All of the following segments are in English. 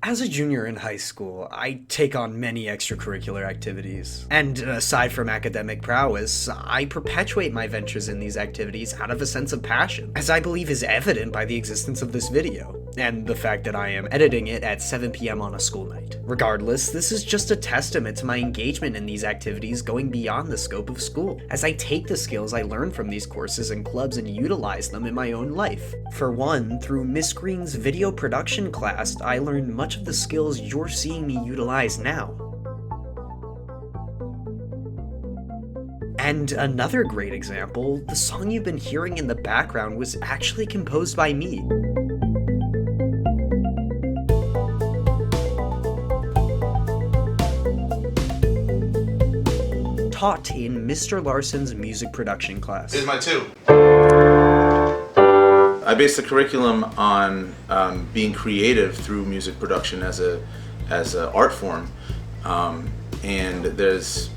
As a junior in high school, I take on many extracurricular activities. And aside from academic prowess, I perpetuate my ventures in these activities out of a sense of passion, as I believe is evident by the existence of this video, and the fact that I am editing it at 7 p.m. on a school night. Regardless, this is just a testament to my engagement in these activities going beyond the scope of school, as I take the skills I learn from these courses and clubs and utilize them in my own life. For one, through Miss Green's video production class, I learned much of the skills you're seeing me utilize now. And another great example, the song you've been hearing in the background was actually composed by me. Taught in Mr. Larson's music production class. Here's my two. I based the curriculum on being creative through music production as a art form, and there's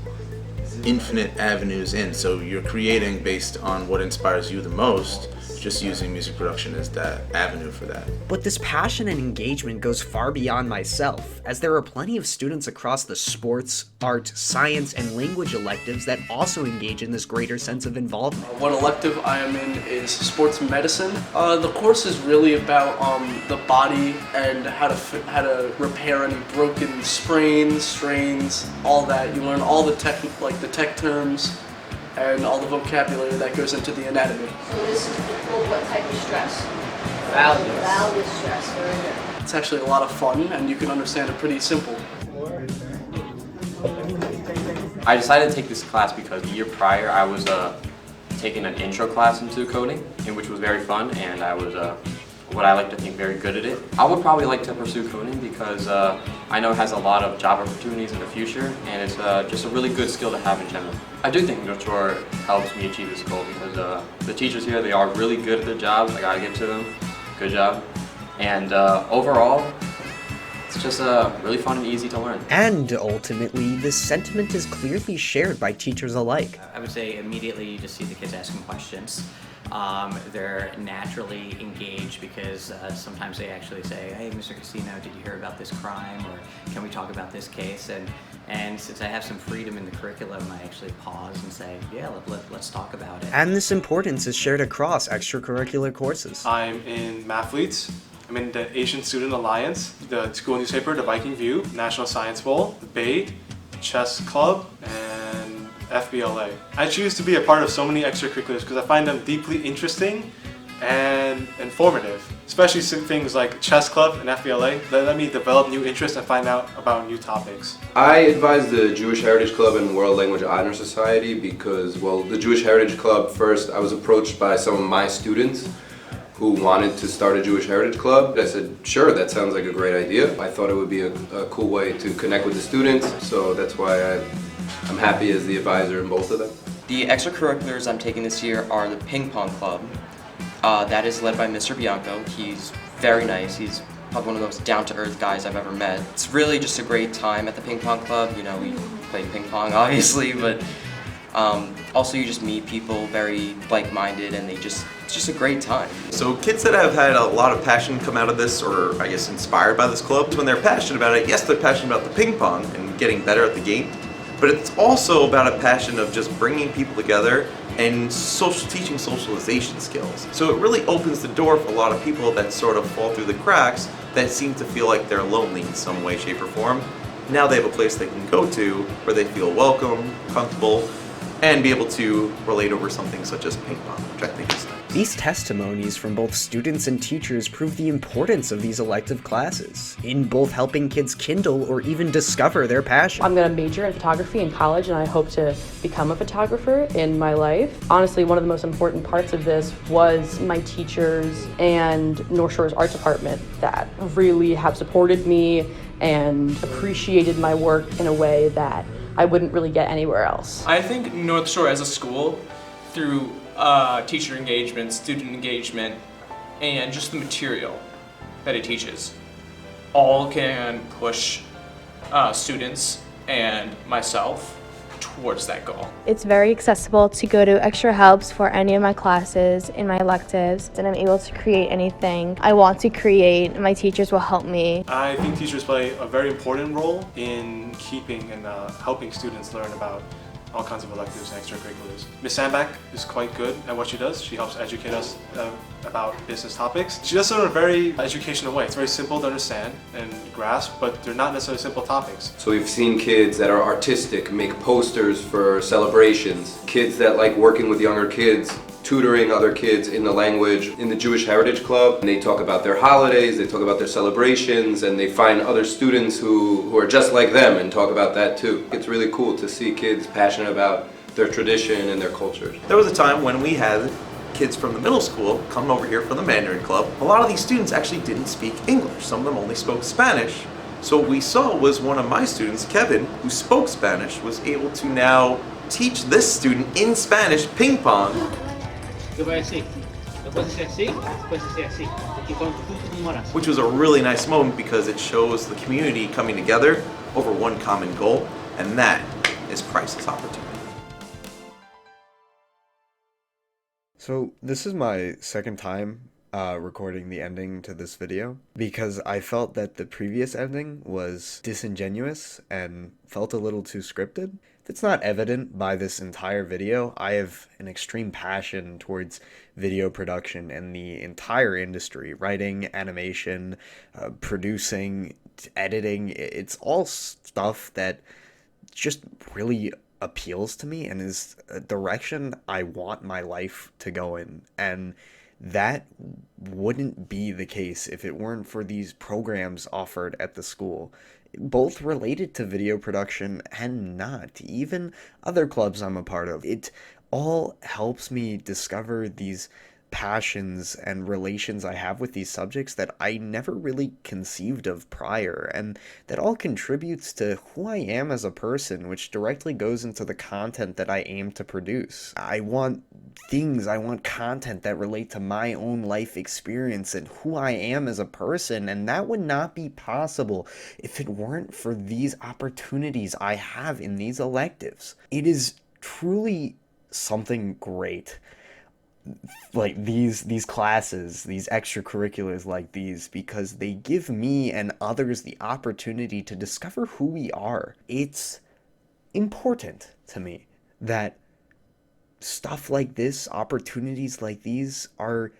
infinite avenues in. So you're creating based on what inspires you the most. Just using music production as that avenue for that. But this passion and engagement goes far beyond myself, as there are plenty of students across the sports, art, science, and language electives that also engage in this greater sense of involvement. What elective I am in is sports medicine. The course is really about the body and how to repair any broken sprains, strains, all that. You learn all the tech terms and all the vocabulary that goes into the anatomy. So this is called what type of stress? Valgus. Valgus stress, very good. It's actually a lot of fun, and you can understand it pretty simple. I decided to take this class because the year prior I was taking an intro class into coding, which was very fun, and I was what I like to think very good at it. I would probably like to pursue coding because I know it has a lot of job opportunities in the future, and it's just a really good skill to have in general. I do think Darouvar helps me achieve this goal because the teachers here, they are really good at their jobs. I gotta give to them. Good job. And overall, it's just really fun and easy to learn. And ultimately, this sentiment is clearly shared by teachers alike. I would say immediately you just see the kids asking questions. They're naturally engaged because sometimes they actually say, hey, Mr. Casino, did you hear about this crime? Or can we talk about this case? And since I have some freedom in the curriculum, I actually pause and say, yeah, let's talk about it. And this importance is shared across extracurricular courses. I'm in Mathletes. I'm in the Asian Student Alliance, the school newspaper, the Viking View, National Science Bowl, the Bay, Chess Club, and FBLA. I choose to be a part of so many extracurriculars because I find them deeply interesting and informative, especially things like Chess Club and FBLA that let me develop new interests and find out about new topics. I advise the Jewish Heritage Club and World Language Honor Society because, well, the Jewish Heritage Club, first I was approached by some of my students who wanted to start a Jewish Heritage Club. I said, sure, that sounds like a great idea. I thought it would be a cool way to connect with the students, so that's why I'm happy as the advisor in both of them. The extracurriculars I'm taking this year are the ping pong club. That is led by Mr. Bianco. He's very nice. He's probably one of the most down-to-earth guys I've ever met. It's really just a great time at the ping pong club. You know, we play ping pong obviously, but also you just meet people very like-minded and it's just a great time. So kids that have had a lot of passion come out of this, or I guess inspired by this club, when they're passionate about it, yes, they're passionate about the ping pong and getting better at the game, but it's also about a passion of just bringing people together and teaching socialization skills. So it really opens the door for a lot of people that sort of fall through the cracks that seem to feel like they're lonely in some way, shape, or form. Now they have a place they can go to where they feel welcome, comfortable, and be able to relate over something such as ping pong, which I think is nice. These testimonies from both students and teachers prove the importance of these elective classes, in both helping kids kindle or even discover their passion. I'm going to major in photography in college, and I hope to become a photographer in my life. Honestly, one of the most important parts of this was my teachers and North Shore's art department that really have supported me and appreciated my work in a way that I wouldn't really get anywhere else. I think North Shore as a school, through teacher engagement, student engagement, and just the material that it teaches, all can push students and myself towards that goal. It's very accessible to go to extra helps for any of my classes in my electives, and I'm able to create anything I want to create. My teachers will help me. I think teachers play a very important role in keeping and helping students learn about all kinds of electives and extracurriculars. Miss Sandback is quite good at what she does. She helps educate us about business topics. She does it in a very educational way. It's very simple to understand and grasp, but they're not necessarily simple topics. So we've seen kids that are artistic make posters for celebrations, kids that like working with younger kids, tutoring other kids in the language. In the Jewish Heritage Club, and they talk about their holidays, they talk about their celebrations, and they find other students who are just like them and talk about that too. It's really cool to see kids passionate about their tradition and their culture. There was a time when we had kids from the middle school come over here for the Mandarin Club. A lot of these students actually didn't speak English. Some of them only spoke Spanish. So what we saw was one of my students, Kevin, who spoke Spanish, was able to now teach this student in Spanish ping pong. Which was a really nice moment because it shows the community coming together over one common goal, and that is priceless opportunity. So this is my second time recording the ending to this video because I felt that the previous ending was disingenuous and felt a little too scripted. It's not evident by this entire video. I have an extreme passion towards video production and the entire industry, writing, animation, producing, editing. It's all stuff that just really appeals to me and is a direction I want my life to go in. And that wouldn't be the case if it weren't for these programs offered at the school, both related to video production and not, even other clubs I'm a part of. It all helps me discover these passions and relations I have with these subjects that I never really conceived of prior, and that all contributes to who I am as a person, which directly goes into the content that I aim to produce. I want content that relate to my own life experience and who I am as a person, and that would not be possible if it weren't for these opportunities I have in these electives. It is truly something great, like these classes, these extracurriculars like these, because they give me and others the opportunity to discover who we are. It's important to me that stuff like this, opportunities like these, are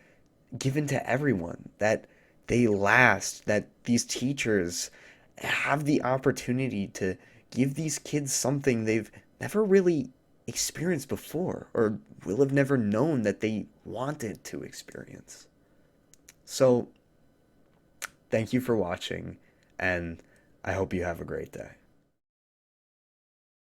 given to everyone, that they last, that these teachers have the opportunity to give these kids something they've never really experienced before, or will have never known that they wanted to experience. So, thank you for watching, and I hope you have a great day.